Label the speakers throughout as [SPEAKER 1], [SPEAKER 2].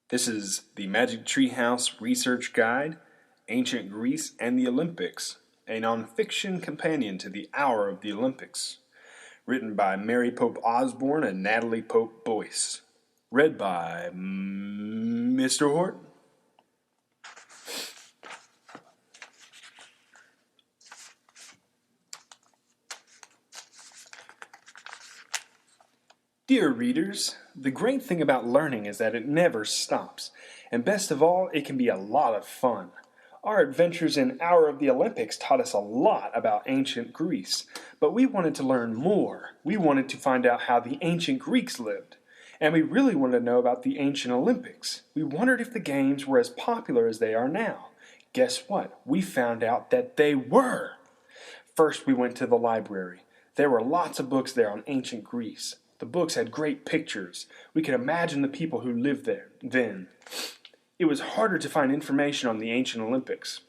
[SPEAKER 1] This is the Magic Treehouse Research Guide, Ancient Greece and the Olympics, a nonfiction companion to the Hour of the Olympics, written by Mary Pope Osborne and Natalie Pope Boyce, read by Mr. Horton. Dear readers, the great thing about learning is that it never stops, and best of all, it can be a lot of fun. Our adventures in Hour of the Olympics taught us a lot about ancient Greece, but we wanted to learn more. We wanted to find out how the ancient Greeks lived, and we really wanted to know about the ancient Olympics. We wondered if the games were as popular as they are now. Guess what? We found out that they were! First, we went to the library. There were lots of books there on ancient Greece. The books had great pictures. We could imagine the people who lived there then. It was harder to find information on the ancient Olympics.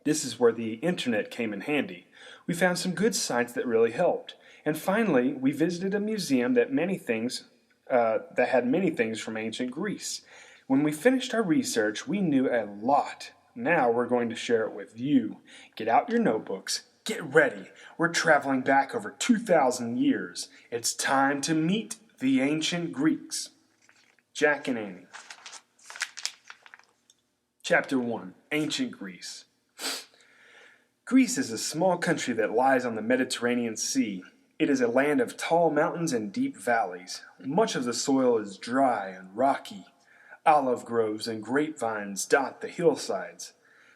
[SPEAKER 1] This is where the internet came in handy. We found some good sites that really helped. And finally, we visited a museum that had many things from ancient Greece. When we finished our research, we knew a lot. Now we're going to share it with you. Get out your notebooks. Get ready. We're traveling back over 2,000 years. It's time to meet the ancient Greeks. Jack and Annie. Chapter 1. Ancient Greece. Greece is a small country that lies on the Mediterranean Sea. It is a land of tall mountains and deep valleys. Much of the soil is dry and rocky. Olive groves and grapevines dot the hillsides.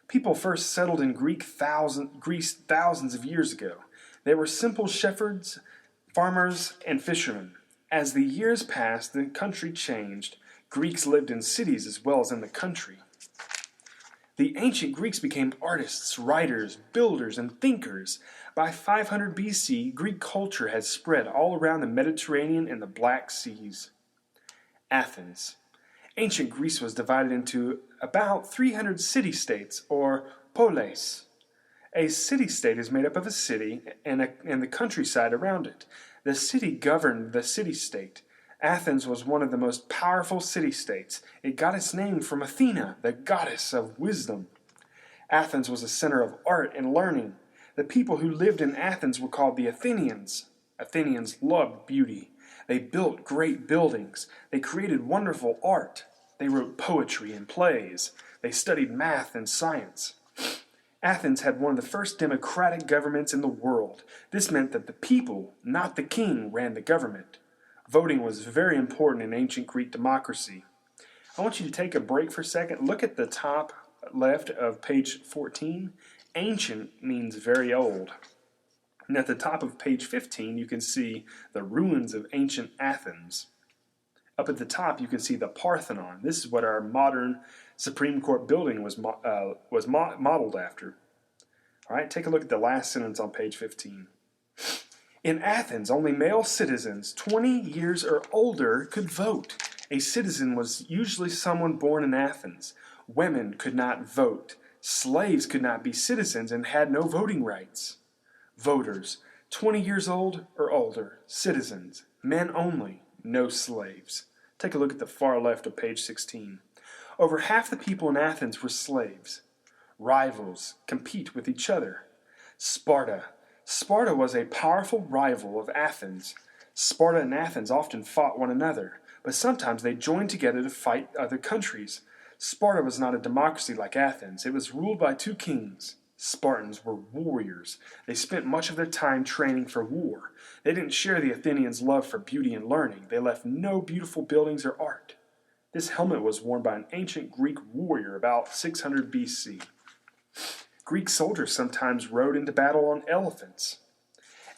[SPEAKER 1] People first settled in Greece thousands of years ago. They were simple shepherds, farmers, and fishermen. As the years passed, the country changed. Greeks lived in cities as well as in the country. The ancient Greeks became artists, writers, builders, and thinkers. By 500 BC, Greek culture had spread all around the Mediterranean and the Black Seas. Athens. Ancient Greece was divided into about 300 city-states, or polis. A city-state is made up of a city and the countryside around it. The city governed the city-state. Athens was one of the most powerful city-states. It got its name from Athena, the goddess of wisdom. Athens was a center of art and learning. The people who lived in Athens were called the Athenians. Athenians loved beauty. They built great buildings. They created wonderful art. They wrote poetry and plays. They studied math and science. Athens had one of the first democratic governments in the world. This meant that the people, not the king, ran the government. Voting was very important in ancient Greek democracy. I want you to take a break for a second. Look at the top left of page 14. Ancient means very old. And at the top of page 15, you can see the ruins of ancient Athens. Up at the top, you can see the Parthenon. This is what our modern Supreme Court building was modeled after. All right, take a look at the last sentence on page 15. In Athens, only male citizens 20 years or older could vote. A citizen was usually someone born in Athens. Women could not vote. Slaves could not be citizens and had no voting rights. Voters, 20 years old or older, citizens, men only, no slaves. Take a look at the far left of page 16. Over half the people in Athens were slaves. Rivals compete with each other. Sparta. Sparta was a powerful rival of Athens. Sparta and Athens often fought one another, but sometimes they joined together to fight other countries. Sparta was not a democracy like Athens. It was ruled by two kings. Spartans were warriors. They spent much of their time training for war. They didn't share the Athenians' love for beauty and learning. They left no beautiful buildings or art. This helmet was worn by an ancient Greek warrior about 600 BC. Greek soldiers sometimes rode into battle on elephants.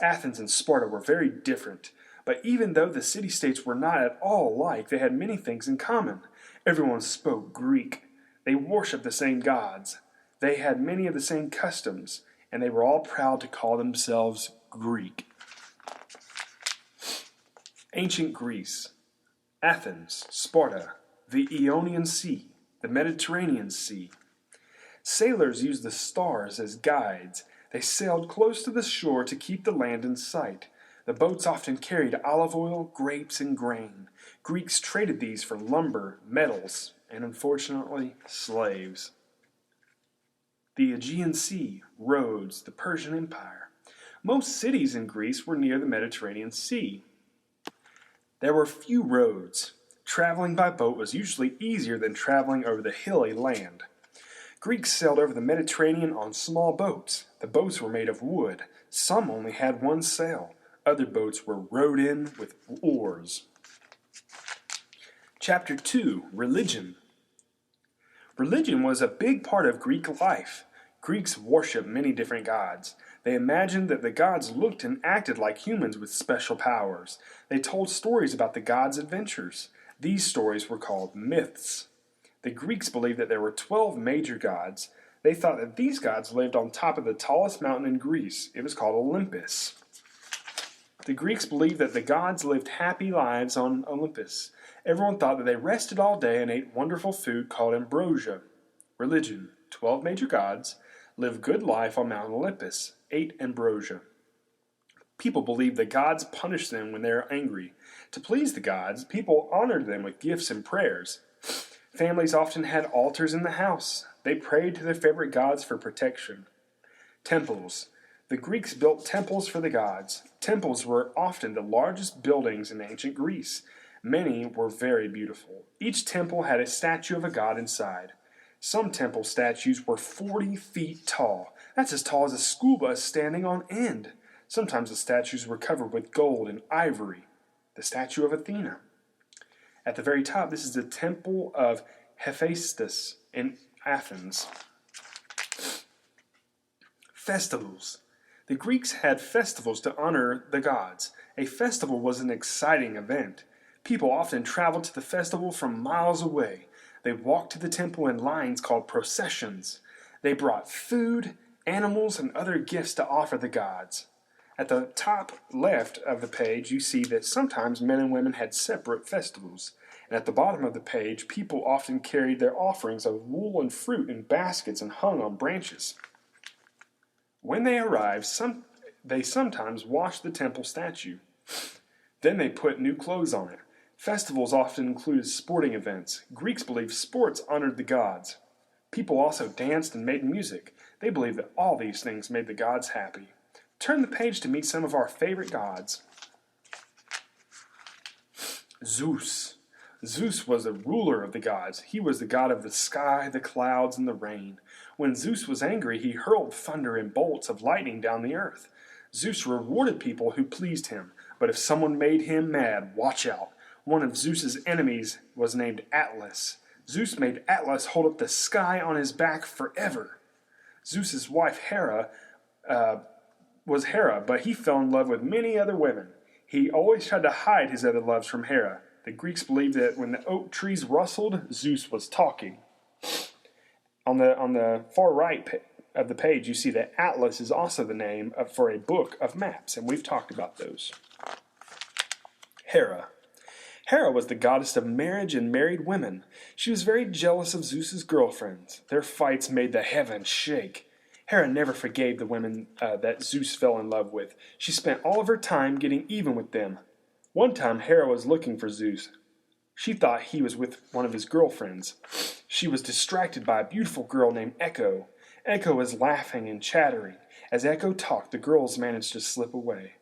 [SPEAKER 1] Athens and Sparta were very different, but even though the city-states were not at all alike, they had many things in common. Everyone spoke Greek. They worshipped the same gods. They had many of the same customs, and they were all proud to call themselves Greek. Ancient Greece. Athens, Sparta, the Ionian Sea, the Mediterranean Sea. Sailors used the stars as guides. They sailed close to the shore to keep the land in sight. The boats often carried olive oil, grapes, and grain. Greeks traded these for lumber, metals, and unfortunately, slaves. The Aegean Sea, Rhodes, the Persian Empire. Most cities in Greece were near the Mediterranean Sea. There were few roads. Traveling by boat was usually easier than traveling over the hilly land. Greeks sailed over the Mediterranean on small boats. The boats were made of wood. Some only had one sail. Other boats were rowed in with oars. Chapter 2, Religion. Religion was a big part of Greek life. Greeks worshipped many different gods. They imagined that the gods looked and acted like humans with special powers. They told stories about the gods' adventures. These stories were called myths. The Greeks believed that there were 12 major gods. They thought that these gods lived on top of the tallest mountain in Greece. It was called Olympus. The Greeks believed that the gods lived happy lives on Olympus. Everyone thought that they rested all day and ate wonderful food called ambrosia. Religion. 12 major gods lived good life on Mount Olympus, ate ambrosia. People believed the gods punished them when they were angry. To please the gods, people honored them with gifts and prayers. Families often had altars in the house. They prayed to their favorite gods for protection. Temples. The Greeks built temples for the gods. Temples were often the largest buildings in ancient Greece. Many were very beautiful. Each temple had a statue of a god inside. Some temple statues were 40 feet tall. That's as tall as a school bus standing on end. Sometimes the statues were covered with gold and ivory. The statue of Athena. At the very top, this is the temple of Hephaestus in Athens. Festivals. The Greeks had festivals to honor the gods. A festival was an exciting event. People often traveled to the festival from miles away. They walked to the temple in lines called processions. They brought food, animals, and other gifts to offer the gods. At the top left of the page, you see that sometimes men and women had separate festivals. And at the bottom of the page, people often carried their offerings of wool and fruit in baskets and hung on branches. When they arrived, they sometimes washed the temple statue. Then they put new clothes on it. Festivals often included sporting events. Greeks believed sports honored the gods. People also danced and made music. They believed that all these things made the gods happy. Turn the page to meet some of our favorite gods. Zeus. Zeus was the ruler of the gods. He was the god of the sky, the clouds, and the rain. When Zeus was angry, he hurled thunder and bolts of lightning down the earth. Zeus rewarded people who pleased him, but if someone made him mad, watch out. One of Zeus's enemies was named Atlas. Zeus made Atlas hold up the sky on his back forever. Zeus's wife was Hera, but he fell in love with many other women. He always tried to hide his other loves from Hera. The Greeks believed that when the oak trees rustled, Zeus was talking. On the far right of the page, you see that Atlas is also the name for a book of maps, and we've talked about those. Hera. Hera was the goddess of marriage and married women. She was very jealous of Zeus's girlfriends. Their fights made the heavens shake. Hera never forgave the women that Zeus fell in love with. She spent all of her time getting even with them. One time, Hera was looking for Zeus. She thought he was with one of his girlfriends. She was distracted by a beautiful girl named Echo. Echo was laughing and chattering. As Echo talked, the girls managed to slip away.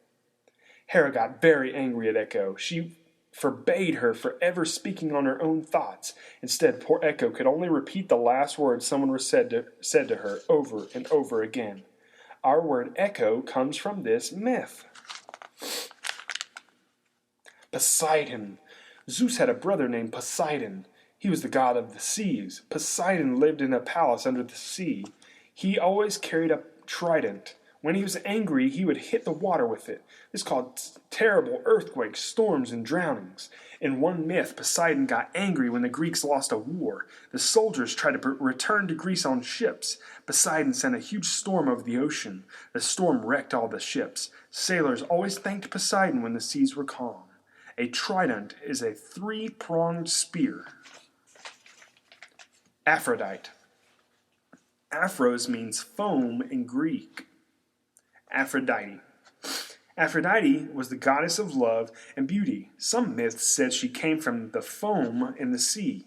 [SPEAKER 1] Hera got very angry at Echo. She forbade her for ever speaking on her own thoughts. Instead, poor Echo could only repeat the last words someone said to her over and over again. Our word echo comes from this myth. Poseidon. Zeus had a brother named Poseidon. He was the god of the seas. Poseidon lived in a palace under the sea. He always carried a trident. When he was angry, he would hit the water with it. This caused terrible earthquakes, storms, and drownings. In one myth, Poseidon got angry when the Greeks lost a war. The soldiers tried to return to Greece on ships. Poseidon sent a huge storm over the ocean. The storm wrecked all the ships. Sailors always thanked Poseidon when the seas were calm. A trident is a three-pronged spear. Aphrodite. Aphros means foam in Greek. Aphrodite. Aphrodite was the goddess of love and beauty. Some myths said she came from the foam in the sea.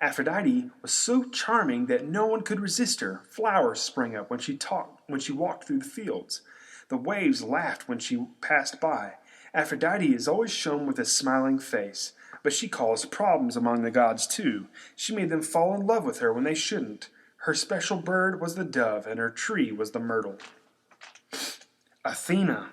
[SPEAKER 1] Aphrodite was so charming that no one could resist her. Flowers sprang up when she walked through the fields. The waves laughed when she passed by. Aphrodite is always shown with a smiling face, but she caused problems among the gods too. She made them fall in love with her when they shouldn't. Her special bird was the dove, and her tree was the myrtle. Athena.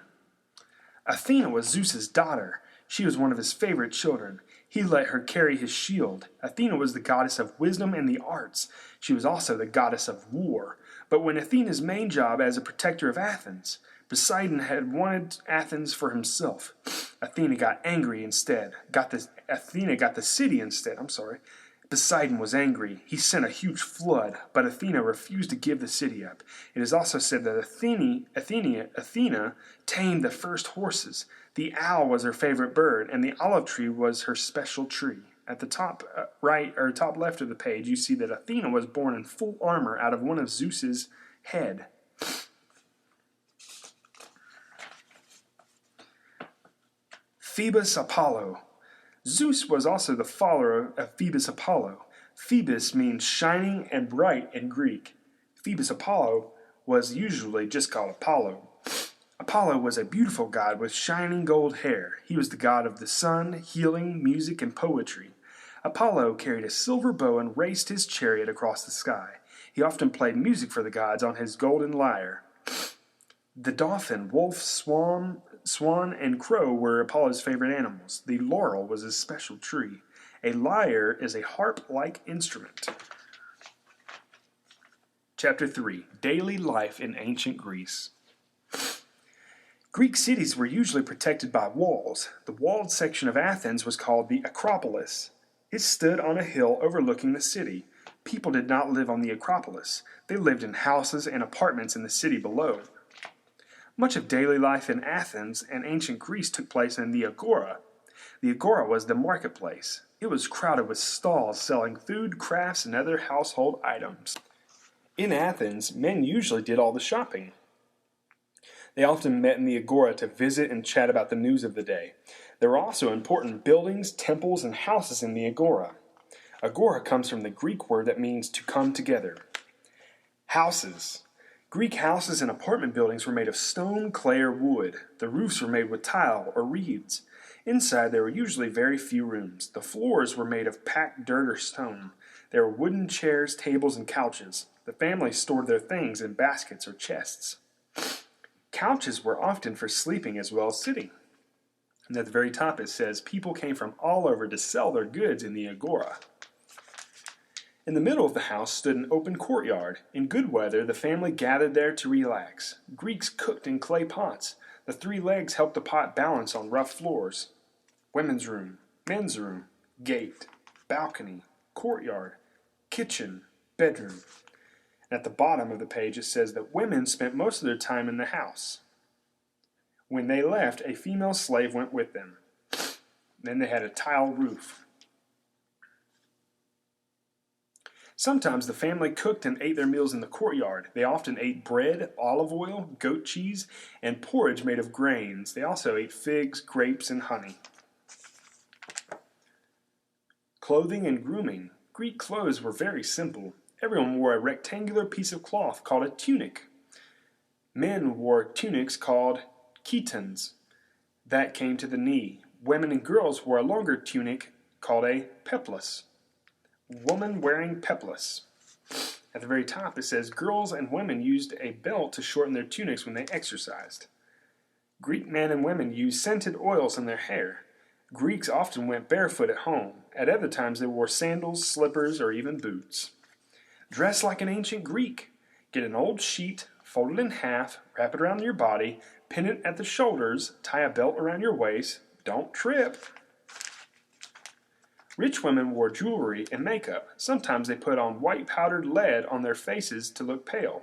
[SPEAKER 1] Athena was Zeus's daughter. She was one of his favorite children. He let her carry his shield. Athena was the goddess of wisdom and the arts. She was also the goddess of war. But when Athena's main job as a protector of Athens, Poseidon had wanted Athens for himself. Athena got angry instead. Athena got the city instead. Poseidon was angry. He sent a huge flood, but Athena refused to give the city up. It is also said that Athena tamed the first horses. The owl was her favorite bird, and the olive tree was her special tree. At the top right or top left of the page, you see that Athena was born in full armor out of one of Zeus's head. Phoebus Apollo. Zeus was also the follower of Phoebus Apollo. Phoebus means shining and bright in Greek. Phoebus Apollo was usually just called Apollo. Apollo was a beautiful god with shining gold hair. He was the god of the sun, healing, music, and poetry. Apollo carried a silver bow and raced his chariot across the sky. He often played music for the gods on his golden lyre. The dolphin, wolf, swan, and crow were Apollo's favorite animals. The laurel was his special tree. A lyre is a harp-like instrument. Chapter 3. Daily Life in Ancient Greece. Greek cities were usually protected by walls. The walled section of Athens was called the Acropolis. It stood on a hill overlooking the city. People did not live on the Acropolis. They lived in houses and apartments in the city below. Much of daily life in Athens and ancient Greece took place in the Agora. The Agora was the marketplace. It was crowded with stalls selling food, crafts, and other household items. In Athens, men usually did all the shopping. They often met in the Agora to visit and chat about the news of the day. There were also important buildings, temples, and houses in the Agora. Agora comes from the Greek word that means to come together. Houses. Greek houses and apartment buildings were made of stone, clay, or wood. The roofs were made with tile or reeds. Inside there were usually very few rooms. The floors were made of packed dirt or stone. There were wooden chairs, tables, and couches. The families stored their things in baskets or chests. Couches were often for sleeping as well as sitting. And at the very top it says, people came from all over to sell their goods in the Agora. In the middle of the house stood an open courtyard. In good weather, the family gathered there to relax. Greeks cooked in clay pots. The three legs helped the pot balance on rough floors. Women's room, men's room, gate, balcony, courtyard, kitchen, bedroom. And at the bottom of the page it says that women spent most of their time in the house. When they left, a female slave went with them. Then they had a tile roof. Sometimes the family cooked and ate their meals in the courtyard. They often ate bread, olive oil, goat cheese, and porridge made of grains. They also ate figs, grapes, and honey. Clothing and grooming. Greek clothes were very simple. Everyone wore a rectangular piece of cloth called a tunic. Men wore tunics called chitons. That came to the knee. Women and girls wore a longer tunic called a peplus. Woman wearing peplus. At the very top it says girls and women used a belt to shorten their tunics when they exercised. Greek men and women used scented oils in their hair. Greeks often went barefoot at home. At other times they wore sandals, slippers, or even boots. Dress like an ancient Greek. Get an old sheet, fold it in half, wrap it around your body, pin it at the shoulders, tie a belt around your waist. Don't trip. Rich women wore jewelry and makeup. Sometimes they put on white powdered lead on their faces to look pale.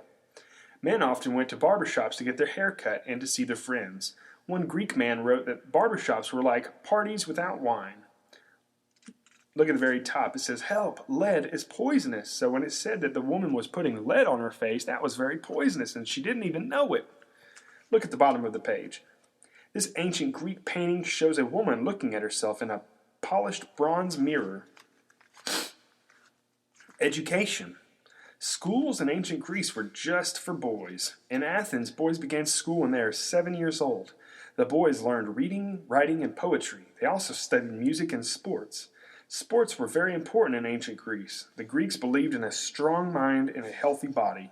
[SPEAKER 1] Men often went to barbershops to get their hair cut and to see their friends. One Greek man wrote that barbershops were like parties without wine. Look at the very top. It says, help, lead is poisonous. So when it said that the woman was putting lead on her face, that was very poisonous, and she didn't even know it. Look at the bottom of the page. This ancient Greek painting shows a woman looking at herself in a polished bronze mirror. Education. Schools in ancient Greece were just for boys. In Athens, boys began school when they were 7 years old. The boys learned reading, writing, and poetry. They also studied music and sports. Sports were very important in ancient Greece. The Greeks believed in a strong mind and a healthy body.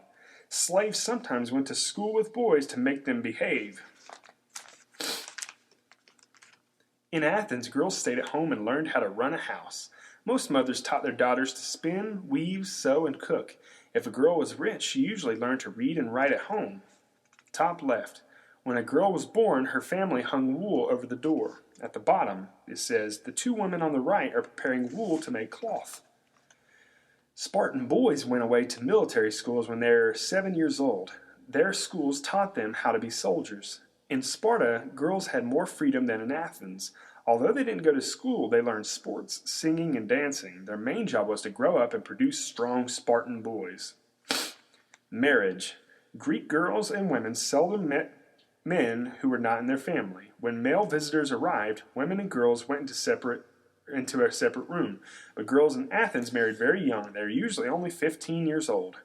[SPEAKER 1] Slaves sometimes went to school with boys to make them behave. In Athens, girls stayed at home and learned how to run a house. Most mothers taught their daughters to spin, weave, sew, and cook. If a girl was rich, she usually learned to read and write at home. Top left. When a girl was born, her family hung wool over the door. At the bottom, it says, the two women on the right are preparing wool to make cloth. Spartan boys went away to military schools when they were 7 years old. Their schools taught them how to be soldiers. In Sparta, girls had more freedom than in Athens. Although they didn't go to school, they learned sports, singing, and dancing. Their main job was to grow up and produce strong Spartan boys. Marriage. Greek girls and women seldom met men who were not in their family. When male visitors arrived, women and girls went into a separate room. But girls in Athens married very young. They were usually only 15 years old.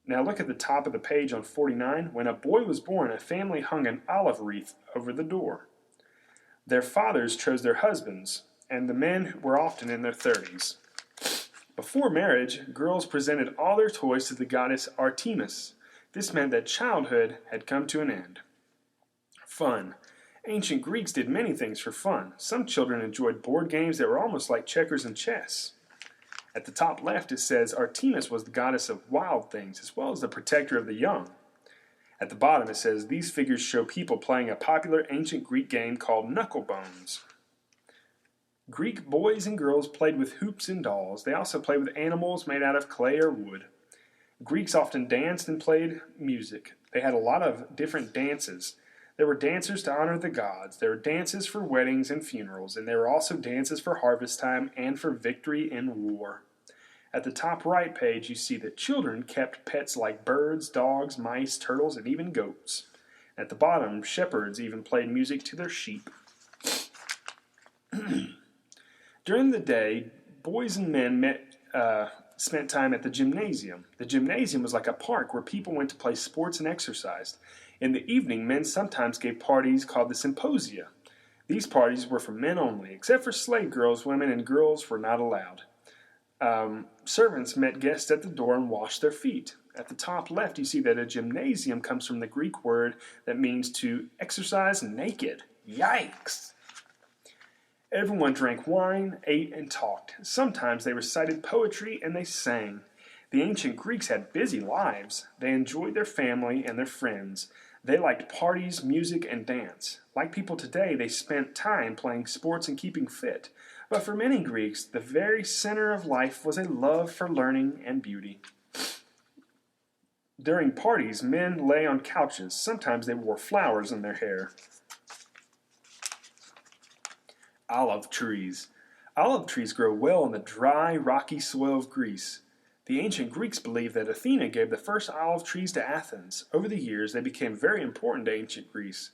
[SPEAKER 1] Now look at the top of the page on 49. When a boy was born, a family hung an olive wreath over the door. Their fathers chose their husbands, and the men were often in their 30s. Before marriage, girls presented all their toys to the goddess Artemis. This meant that childhood had come to an end. Fun. Ancient Greeks did many things for fun. Some children enjoyed board games that were almost like checkers and chess. At the top left it says Artemis was the goddess of wild things as well as the protector of the young. At the bottom it says these figures show people playing a popular ancient Greek game called knucklebones. Greek boys and girls played with hoops and dolls. They also played with animals made out of clay or wood. Greeks often danced and played music. They had a lot of different dances. There were dancers to honor the gods. There were dances for weddings and funerals, and there were also dances for harvest time and for victory in war. At the top right page, you see that children kept pets like birds, dogs, mice, turtles, and even goats. At the bottom, shepherds even played music to their sheep. During the day, boys and men spent time at the gymnasium. The gymnasium was like a park where people went to play sports and exercised. In the evening, men sometimes gave parties called the symposia. These parties were for men only. Except for slave girls, women and girls were not allowed. Servants met guests at the door and washed their feet. At the top left, you see that a gymnasium comes from the Greek word that means to exercise naked. Yikes! Everyone drank wine, ate, and talked. Sometimes they recited poetry and they sang. The ancient Greeks had busy lives. They enjoyed their family and their friends. They liked parties, music, and dance. Like people today, they spent time playing sports and keeping fit. But for many Greeks, the very center of life was a love for learning and beauty. During parties, men lay on couches. Sometimes they wore flowers in their hair. Olive trees. Olive trees grow well in the dry, rocky soil of Greece. The ancient Greeks believed that Athena gave the first olive trees to Athens. Over the years, they became very important to ancient Greece.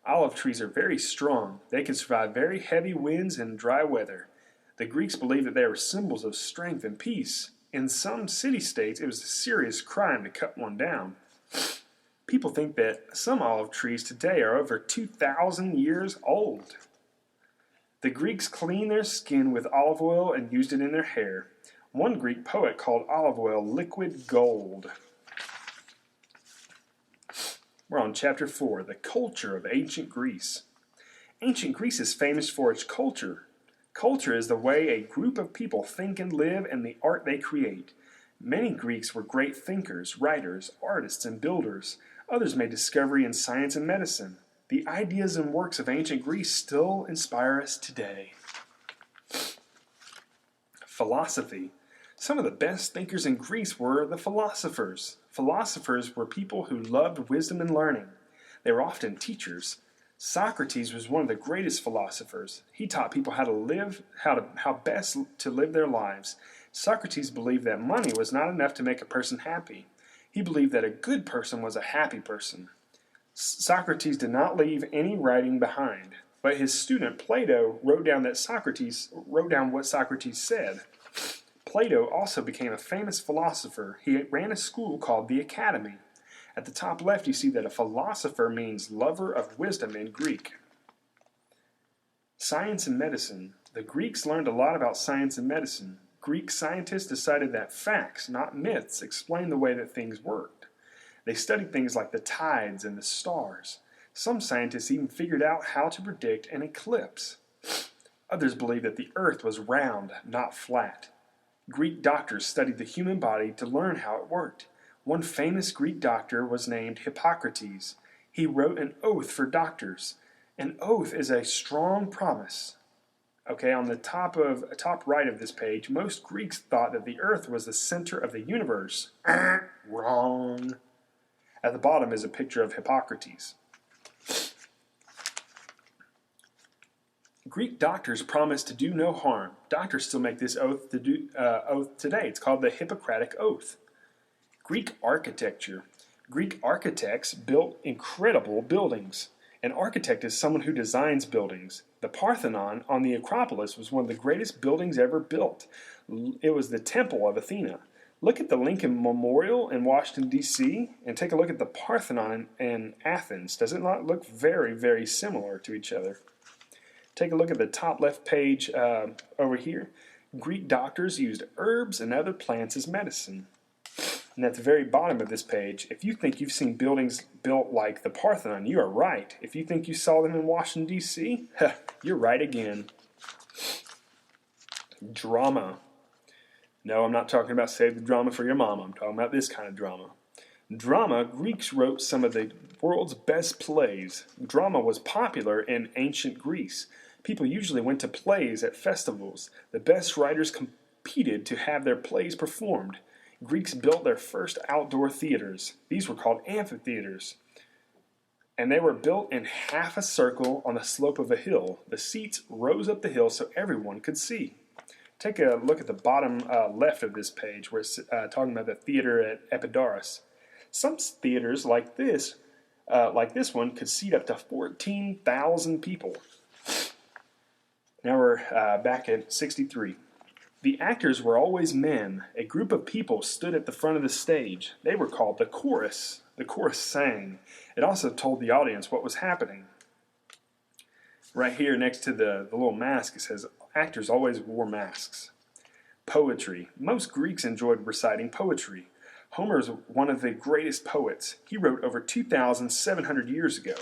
[SPEAKER 1] Olive trees are very strong. They can survive very heavy winds and dry weather. The Greeks believed that they were symbols of strength and peace. In some city-states, it was a serious crime to cut one down. People think that some olive trees today are over 2,000 years old. The Greeks cleaned their skin with olive oil and used it in their hair. One Greek poet called olive oil liquid gold. We're on chapter 4, the culture of ancient Greece. Ancient Greece is famous for its culture. Culture is the way a group of people think and live and the art they create. Many Greeks were great thinkers, writers, artists, and builders. Others made discovery in science and medicine. The ideas and works of ancient Greece still inspire us today. Philosophy. Some of the best thinkers in Greece were the philosophers. Philosophers were people who loved wisdom and learning. They were often teachers. Socrates was one of the greatest philosophers. He taught people how to live, how best to live their lives. Socrates believed that money was not enough to make a person happy. He believed that a good person was a happy person. Socrates did not leave any writing behind, but his student Plato wrote down what Socrates said. Plato also became a famous philosopher. He ran a school called the Academy. At the top left, you see that a philosopher means lover of wisdom in Greek. Science and medicine. The Greeks learned a lot about science and medicine. Greek scientists decided that facts, not myths, explain the way that things worked. They studied things like the tides and the stars. Some scientists even figured out how to predict an eclipse. Others believed that the earth was round, not flat. Greek doctors studied the human body to learn how it worked. One famous Greek doctor was named Hippocrates. He wrote an oath for doctors. An oath is a strong promise. Okay, on the top right of this page, most Greeks thought that the earth was the center of the universe. Wrong. At the bottom is a picture of Hippocrates. Greek doctors promised to do no harm. Doctors still make this oath today. It's called the Hippocratic Oath. Greek architecture. Greek architects built incredible buildings. An architect is someone who designs buildings. The Parthenon on the Acropolis was one of the greatest buildings ever built. It was the temple of Athena. Look at the Lincoln Memorial in Washington, D.C., and take a look at the Parthenon in Athens. Does it not look very, very similar to each other? Take a look at the top left page over here. Greek doctors used herbs and other plants as medicine. And at the very bottom of this page, if you think you've seen buildings built like the Parthenon, you are right. If you think you saw them in Washington, D.C., you're right again. Drama. No, I'm not talking about Save the Drama for Your Mama. I'm talking about this kind of drama. Drama, Greeks wrote some of the world's best plays. Drama was popular in ancient Greece. People usually went to plays at festivals. The best writers competed to have their plays performed. Greeks built their first outdoor theaters. These were called amphitheaters. And they were built in half a circle on the slope of a hill. The seats rose up the hill so everyone could see. Take a look at the bottom left of this page where it's talking about the theater at Epidaurus. Some theaters like this one could seat up to 14,000 people. Now we're back at 63. The actors were always men. A group of people stood at the front of the stage. They were called the chorus. The chorus sang. It also told the audience what was happening. Right here next to the little mask, it says, actors always wore masks. Poetry. Most Greeks enjoyed reciting poetry. Homer is one of the greatest poets. He wrote over 2,700 years ago.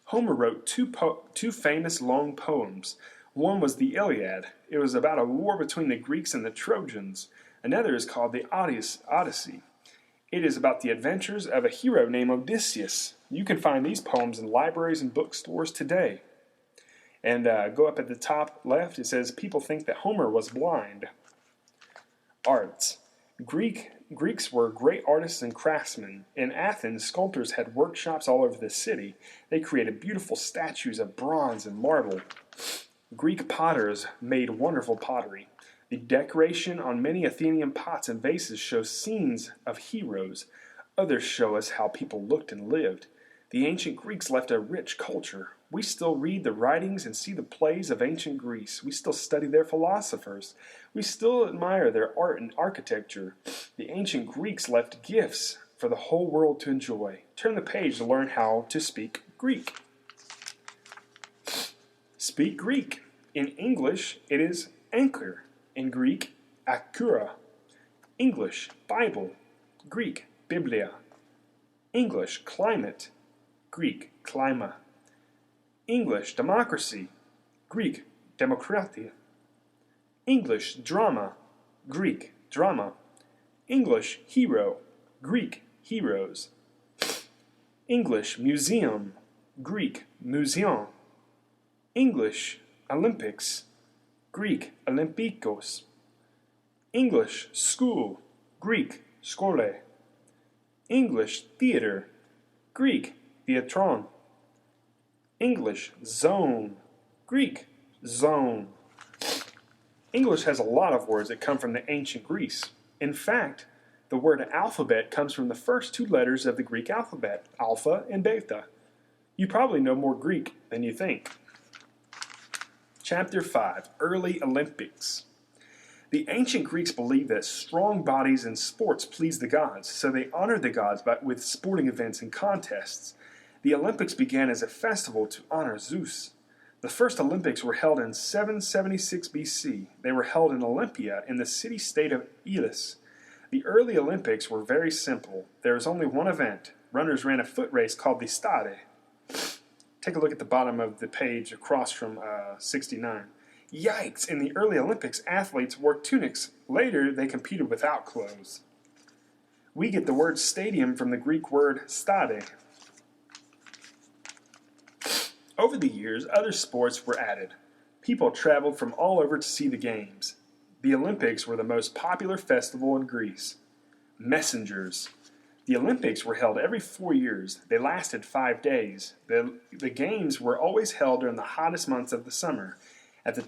[SPEAKER 1] Homer wrote two famous long poems. One was the Iliad. It was about a war between the Greeks and the Trojans. Another is called the Odyssey. It is about the adventures of a hero named Odysseus. You can find these poems in libraries and bookstores today. And go up at the top left, it says, people think that Homer was blind. Arts. Greeks were great artists and craftsmen. In Athens, sculptors had workshops all over the city. They created beautiful statues of bronze and marble. Greek potters made wonderful pottery. The decoration on many Athenian pots and vases shows scenes of heroes. Others show us how people looked and lived. The ancient Greeks left a rich culture. We still read the writings and see the plays of ancient Greece. We still study their philosophers. We still admire their art and architecture. The ancient Greeks left gifts for the whole world to enjoy. Turn the page to learn how to speak Greek. Speak Greek. In English, it is anchor. In Greek, akura. English, Bible. Greek, Biblia. English, climate. Greek, klima. English, democracy. Greek, demokratia. English, drama. Greek, drama. English, hero. Greek, heroes. English, museum. Greek, museon. English, Olympics. Greek, Olympikos. English, school. Greek, skole. English, theater. Greek, theatron. English, zone. Greek, zone. English has a lot of words that come from the ancient Greece. In fact, The word alphabet comes from the first two letters of the Greek alphabet, alpha and beta. You probably know more Greek than you think. Chapter 5, Early Olympics. The ancient Greeks believed that strong bodies in sports pleased the gods, so they honored the gods with sporting events and contests. The Olympics began as a festival to honor Zeus. The first Olympics were held in 776 BC. They were held in Olympia in the city-state of Elis. The early Olympics were very simple. There was only one event. Runners ran a foot race called the Stade. Take a look at the bottom of the page across from 69. Yikes! In the early Olympics, athletes wore tunics. Later, they competed without clothes. We get the word stadium from the Greek word stade. Over the years, other sports were added. People traveled from all over to see the games. The Olympics were the most popular festival in Greece. Messengers. The Olympics were held every 4 years. They lasted 5 days. The games were always held during the hottest months of the summer. As the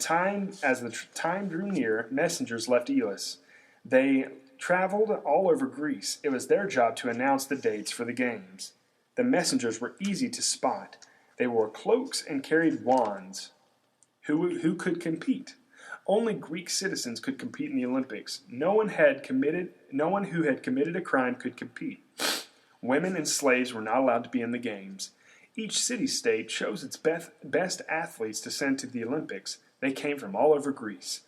[SPEAKER 1] time drew near, messengers left Elis. They traveled all over Greece. It was their job to announce the dates for the games. The messengers were easy to spot. They wore cloaks and carried wands. Who could compete? Only Greek citizens could compete in the Olympics. No one who had committed a crime could compete. Women and slaves were not allowed to be in the games. Each city-state chose its best athletes to send to the Olympics. They came from all over Greece.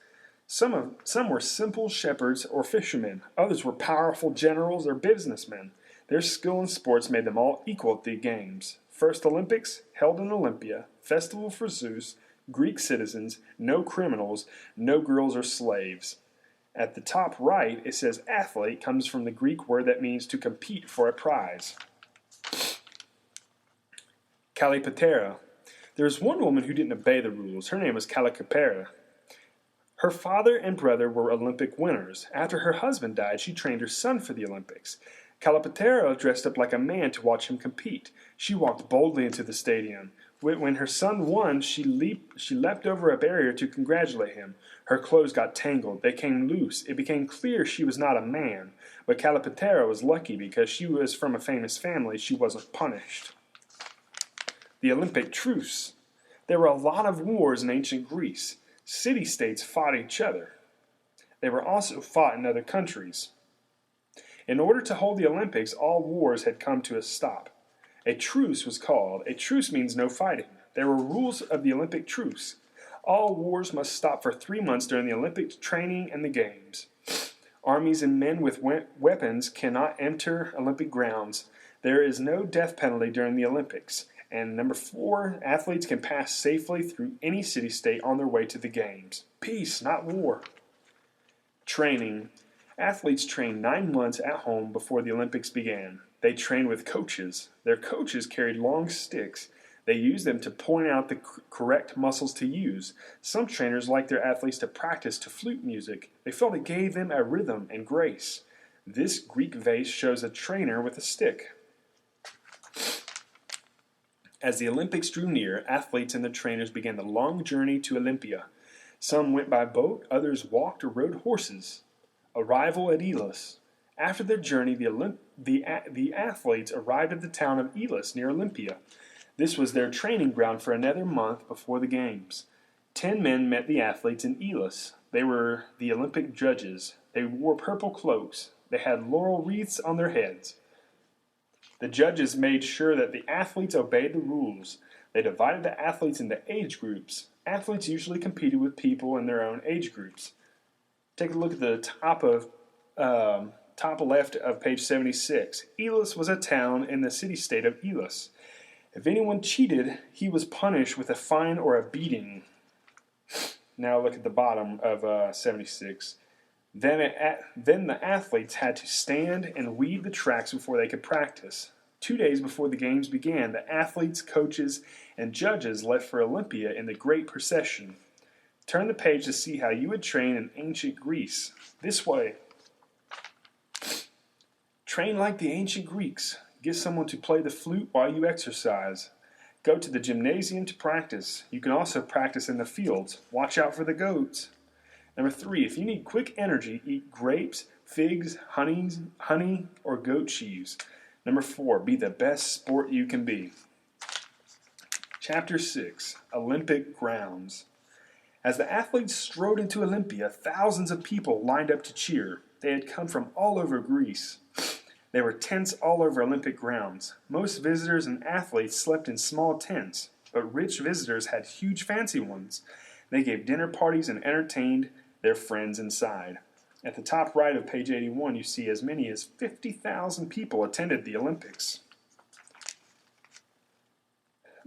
[SPEAKER 1] Some were simple shepherds or fishermen. Others were powerful generals or businessmen. Their skill in sports made them all equal at the games. First Olympics, held in Olympia, festival for Zeus, Greek citizens, no criminals, no girls or slaves. At the top right, it says athlete comes from the Greek word that means to compete for a prize. Calipatera. There was one woman who didn't obey the rules. Her name was Calipatera. Her father and brother were Olympic winners. After her husband died, she trained her son for the Olympics. Calipatera dressed up like a man to watch him compete. She walked boldly into the stadium. When her son won, she leapt over a barrier to congratulate him. Her clothes got tangled. They came loose. It became clear she was not a man. But Calipatera was lucky because she was from a famous family. She wasn't punished. The Olympic truce. There were a lot of wars in ancient Greece. City-states fought each other. They were also fought in other countries. In order to hold the Olympics, all wars had come to a stop. A truce was called. A truce means no fighting. There were rules of the Olympic truce. All wars must stop for 3 months during the Olympic training and the games. Armies and men with weapons cannot enter Olympic grounds. There is no death penalty during the Olympics. And number 4, athletes can pass safely through any city-state on their way to the games. Peace, not war. Training. Athletes trained 9 months at home before the Olympics began. They trained with coaches. Their coaches carried long sticks. They used them to point out the correct muscles to use. Some trainers liked their athletes to practice to flute music. They felt it gave them a rhythm and grace. This Greek vase shows a trainer with a stick. As the Olympics drew near, athletes and their trainers began the long journey to Olympia. Some went by boat, others walked or rode horses. Arrival at Elis. After their journey, the athletes arrived at the town of Elis near Olympia. This was their training ground for another month before the games. 10 men met the athletes in Elis. They were the Olympic judges. They wore purple cloaks. They had laurel wreaths on their heads. The judges made sure that the athletes obeyed the rules. They divided the athletes into age groups. Athletes usually competed with people in their own age groups. Take a look at the top left of page 76. Elis was a town in the city-state of Elis. If anyone cheated, he was punished with a fine or a beating. Now look at the bottom of 76. Then the athletes had to stand and weed the tracks before they could practice. 2 days before the games began, the athletes, coaches, and judges left for Olympia in the great procession. Turn the page to see how you would train in ancient Greece. This way. Train like the ancient Greeks. Get someone to play the flute while you exercise. Go to the gymnasium to practice. You can also practice in the fields. Watch out for the goats. Number 3, if you need quick energy, eat grapes, Figs, honey, or goat cheese. Number 4, be the best sport you can be. Chapter 6, Olympic Grounds. As the athletes strode into Olympia, thousands of people lined up to cheer. They had come from all over Greece. There were tents all over Olympic grounds. Most visitors and athletes slept in small tents, but rich visitors had huge fancy ones. They gave dinner parties and entertained their friends inside. At the top right of page 81, you see as many as 50,000 people attended the Olympics.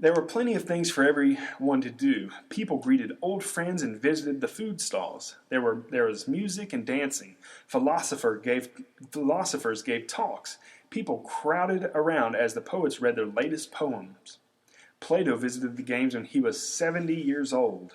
[SPEAKER 1] There were plenty of things for everyone to do. People greeted old friends and visited the food stalls. There was music and dancing. Philosophers gave talks. People crowded around as the poets read their latest poems. Plato visited the games when he was 70 years old.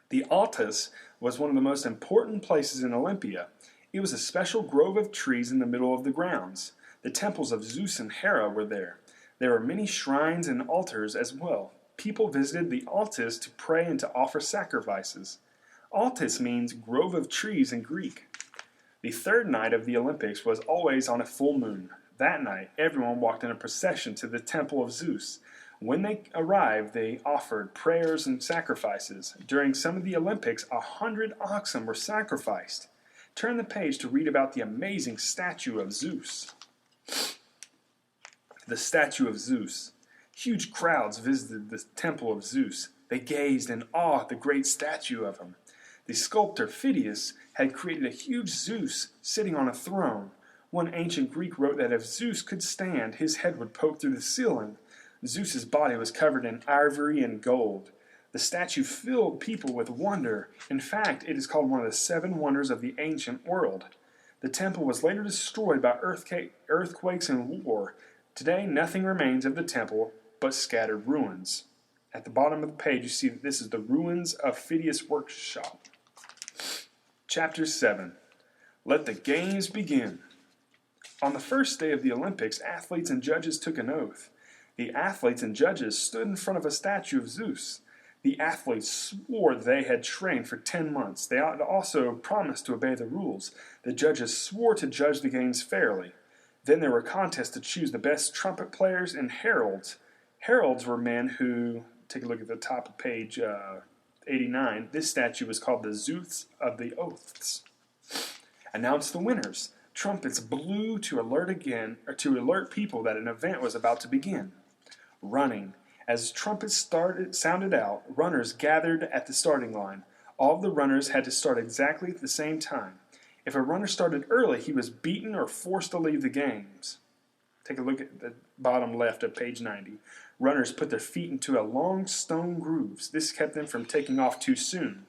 [SPEAKER 1] The Altus was one of the most important places in Olympia. It was a special grove of trees in the middle of the grounds. The temples of Zeus and Hera were there. There were many shrines and altars as well. People visited the Altus to pray and to offer sacrifices. Altus means grove of trees in Greek. The third night of the Olympics was always on a full moon. That night, everyone walked in a procession to the temple of Zeus. When they arrived, they offered prayers and sacrifices. During some of the Olympics, 100 oxen were sacrificed. Turn the page to read about the amazing statue of Zeus. The statue of Zeus. Huge crowds visited the temple of Zeus. They gazed in awe at the great statue of him. The sculptor Phidias had created a huge Zeus sitting on a throne. One ancient Greek wrote that if Zeus could stand, his head would poke through the ceiling. Zeus's body was covered in ivory and gold. The statue filled people with wonder. In fact, it is called one of the 7 wonders of the ancient world. The temple was later destroyed by earthquakes and war. Today, nothing remains of the temple but scattered ruins. At the bottom of the page, you see that this is the ruins of Phidias' workshop. Chapter 7. Let the games begin. On the first day of the Olympics, athletes and judges took an oath. The athletes and judges stood in front of a statue of Zeus. The athletes swore they had trained for 10 months. They also promised to obey the rules. The judges swore to judge the games fairly. Then there were contests to choose the best trumpet players and heralds. Heralds were men who, take a look at the top of page 89, this statue was called the Zeus of the Oaths. Announced the winners. Trumpets blew to alert people that an event was about to begin. Running. As trumpets sounded out, runners gathered at the starting line. All of the runners had to start exactly at the same time. If a runner started early, he was beaten or forced to leave the games. Take a look at the bottom left of page 90. Runners put their feet into long stone grooves. This kept them from taking off too soon.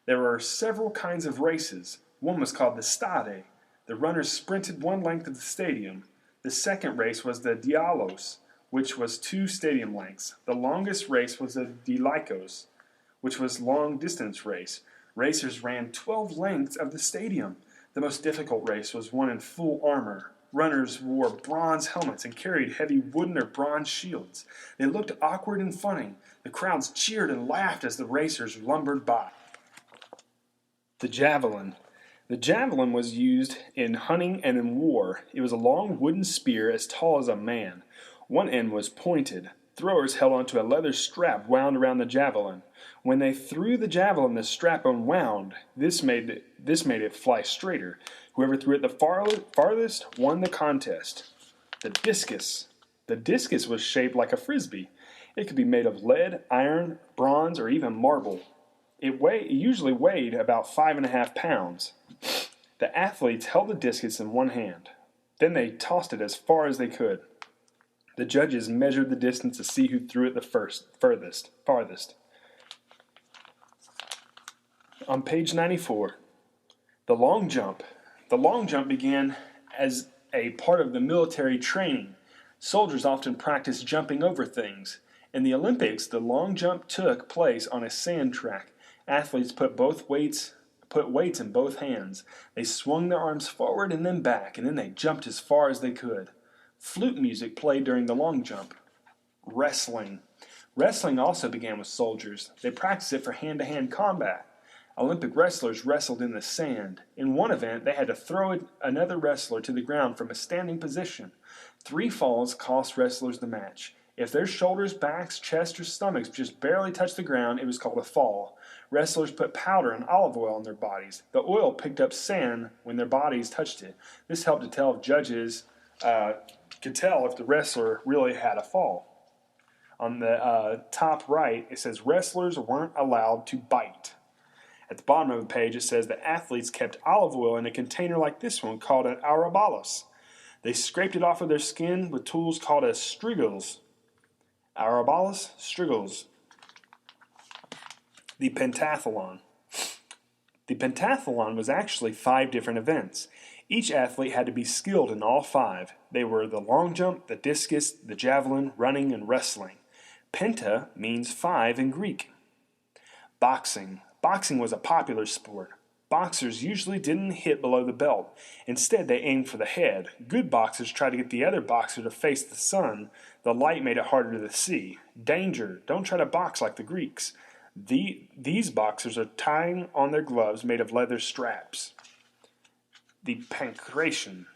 [SPEAKER 1] There were several kinds of races. One was called the stade. The runners sprinted one length of the stadium. The second race was the dialos, which was 2 stadium lengths. The longest race was the dilikos, which was long-distance race. Racers ran 12 lengths of the stadium. The most difficult race was one in full armor. Runners wore bronze helmets and carried heavy wooden or bronze shields. They looked awkward and funny. The crowds cheered and laughed as the racers lumbered by. The javelin. The javelin was used in hunting and in war. It was a long wooden spear as tall as a man. One end was pointed. Throwers held onto a leather strap wound around the javelin. When they threw the javelin, the strap unwound. This made it fly straighter. Whoever threw it the farthest won the contest. The discus. The discus was shaped like a frisbee. It could be made of lead, iron, bronze, or even marble. It usually weighed about 5.5 pounds. The athletes held the discus in one hand. Then they tossed it as far as they could. The judges measured the distance to see who threw it the farthest. On page 94, the long jump. The long jump began as a part of the military training. Soldiers often practiced jumping over things. In the Olympics, the long jump took place on a sand track. Athletes put weights in both hands. They swung their arms forward and then back, and then they jumped as far as they could. Flute music played during the long jump. Wrestling. Wrestling also began with soldiers. They practiced it for hand-to-hand combat. Olympic wrestlers wrestled in the sand. In one event, they had to throw another wrestler to the ground from a standing position. 3 falls cost wrestlers the match. If their shoulders, backs, chests, or stomachs just barely touched the ground, it was called a fall. Wrestlers put powder and olive oil on their bodies. The oil picked up sand when their bodies touched it. This helped to tell if judges could tell if the wrestler really had a fall. On the top right, it says wrestlers weren't allowed to bite. At the bottom of the page, it says that athletes kept olive oil in a container like this one called an arabalos. They scraped it off of their skin with tools called as strigils. Arabalos, strigils. The pentathlon. The pentathlon was actually 5 different events. Each athlete had to be skilled in all 5. They were the long jump, the discus, the javelin, running, and wrestling. Penta means 5 in Greek. Boxing. Boxing was a popular sport. Boxers usually didn't hit below the belt. Instead, they aimed for the head. Good boxers tried to get the other boxer to face the sun. The light made it harder to see. Danger. Don't try to box like the Greeks. These boxers are tying on their gloves made of leather straps. The pancration.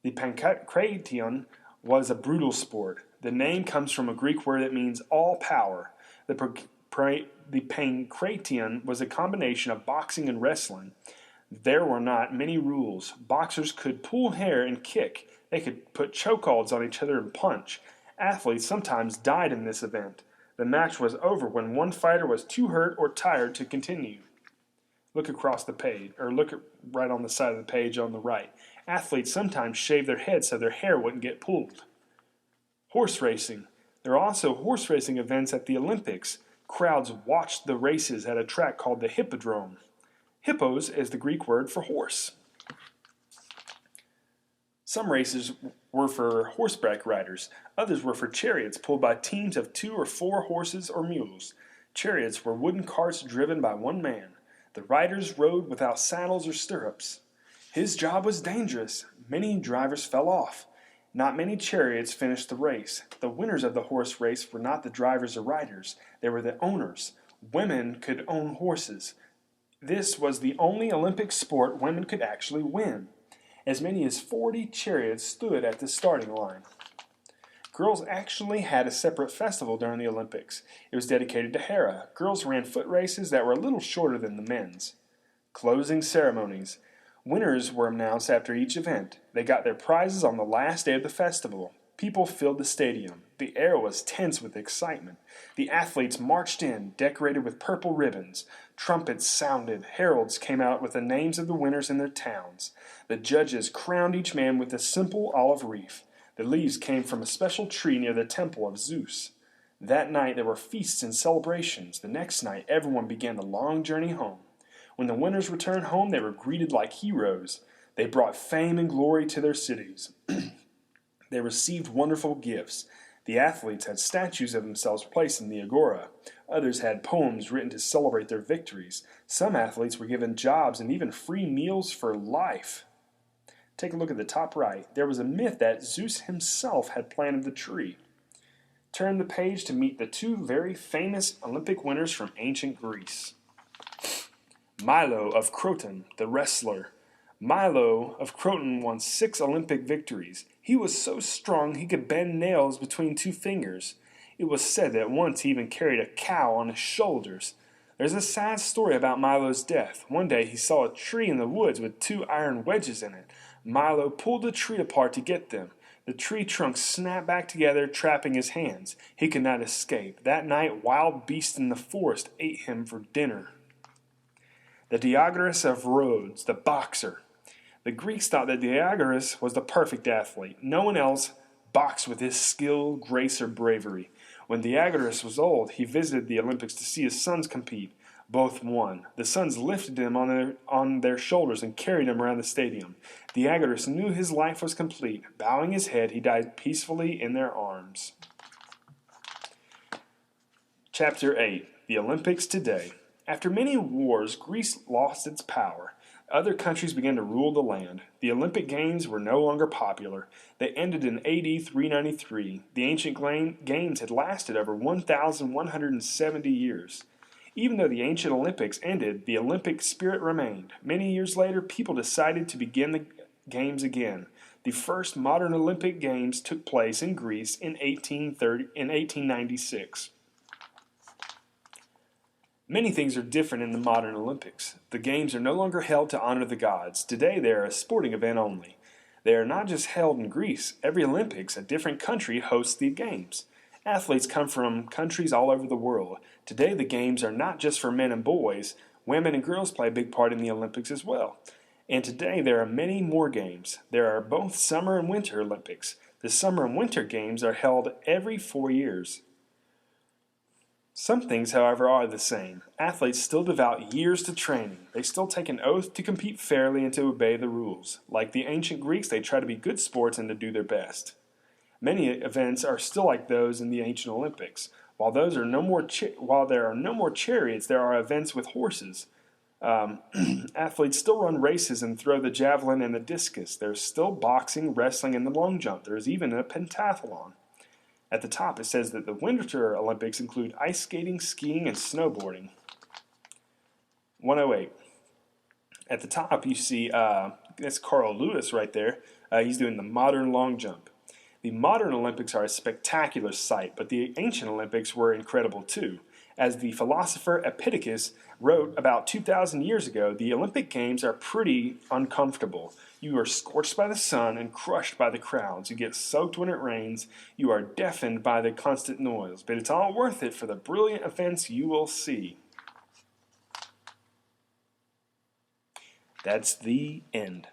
[SPEAKER 1] The pancration was a brutal sport. The name comes from a Greek word that means all power. The pancration was a combination of boxing and wrestling. There were not many rules. Boxers could pull hair and kick. They could put chokeholds on each other and punch. Athletes sometimes died in this event. The match was over when one fighter was too hurt or tired to continue. Look across the page, or look right on the side of the page on the right. Athletes sometimes shaved their heads so their hair wouldn't get pulled. Horse racing. There are also horse racing events at the Olympics. Crowds watched the races at a track called the hippodrome. Hippos is the Greek word for horse. Some races were for horseback riders. Others were for chariots pulled by teams of 2 or 4 horses or mules. Chariots were wooden carts driven by one man. The riders rode without saddles or stirrups. His job was dangerous. Many drivers fell off. Not many chariots finished the race. The winners of the horse race were not the drivers or riders. They were the owners. Women could own horses. This was the only Olympic sport women could actually win. As many as 40 chariots stood at the starting line. Girls actually had a separate festival during the Olympics. It was dedicated to Hera. Girls ran foot races that were a little shorter than the men's. Closing ceremonies. Winners were announced after each event. They got their prizes on the last day of the festival. People filled the stadium. The air was tense with excitement. The athletes marched in, decorated with purple ribbons. Trumpets sounded. Heralds came out with the names of the winners in their towns. The judges crowned each man with a simple olive wreath. The leaves came from a special tree near the temple of Zeus. That night there were feasts and celebrations. The next night everyone began the long journey home. When the winners returned home, they were greeted like heroes. They brought fame and glory to their cities. They received wonderful gifts. The athletes had statues of themselves placed in the agora. Others had poems written to celebrate their victories. Some athletes were given jobs and even free meals for life. Take a look at the top right. There was a myth that Zeus himself had planted the tree. Turn the page to meet the 2 very famous Olympic winners from ancient Greece. Milo of Croton, the wrestler. Milo of Croton won 6 Olympic victories. He was so strong he could bend nails between 2 fingers. It was said that once he even carried a cow on his shoulders. There's a sad story about Milo's death. One day he saw a tree in the woods with 2 iron wedges in it. Milo pulled the tree apart to get them. The tree trunk snapped back together, trapping his hands. He could not escape. That night, wild beasts in the forest ate him for dinner. The Diagoras of Rhodes, the boxer. The Greeks thought that Diagoras was the perfect athlete. No one else boxed with his skill, grace, or bravery. When Diagoras was old, he visited the Olympics to see his sons compete. Both won. The sons lifted him on their shoulders and carried him around the stadium. Diagoras knew his life was complete. Bowing his head, he died peacefully in their arms. Chapter 8. The Olympics Today. After many wars, Greece lost its power. Other countries began to rule the land. The Olympic Games were no longer popular. They ended in AD 393. The ancient games had lasted over 1,170 years. Even though the ancient Olympics ended, the Olympic spirit remained. Many years later, people decided to begin the games again. The first modern Olympic Games took place in Greece in 1896. Many things are different in the modern Olympics. The Games are no longer held to honor the gods. Today they are a sporting event only. They are not just held in Greece. Every Olympics, a different country hosts the Games. Athletes come from countries all over the world. Today the Games are not just for men and boys. Women and girls play a big part in the Olympics as well. And today there are many more games. There are both summer and winter Olympics. The summer and winter games are held every 4 years. Some things, however, are the same. Athletes still devote years to training. They still take an oath to compete fairly and to obey the rules. Like the ancient Greeks, they try to be good sports and to do their best. Many events are still like those in the ancient Olympics. While there are no more chariots, there are events with horses. Athletes still run races and throw the javelin and the discus. There's still boxing, wrestling, and the long jump. There's even a pentathlon. At the top, it says that the Winter Olympics include ice skating, skiing, and snowboarding. 108. At the top, you see that's Carl Lewis right there. He's doing the modern long jump. The modern Olympics are a spectacular sight, but the ancient Olympics were incredible too. As the philosopher Epictetus wrote about 2,000 years ago, the Olympic Games are pretty uncomfortable. You are scorched by the sun and crushed by the crowds. You get soaked when it rains. You are deafened by the constant noise. But it's all worth it for the brilliant events you will see. That's the end.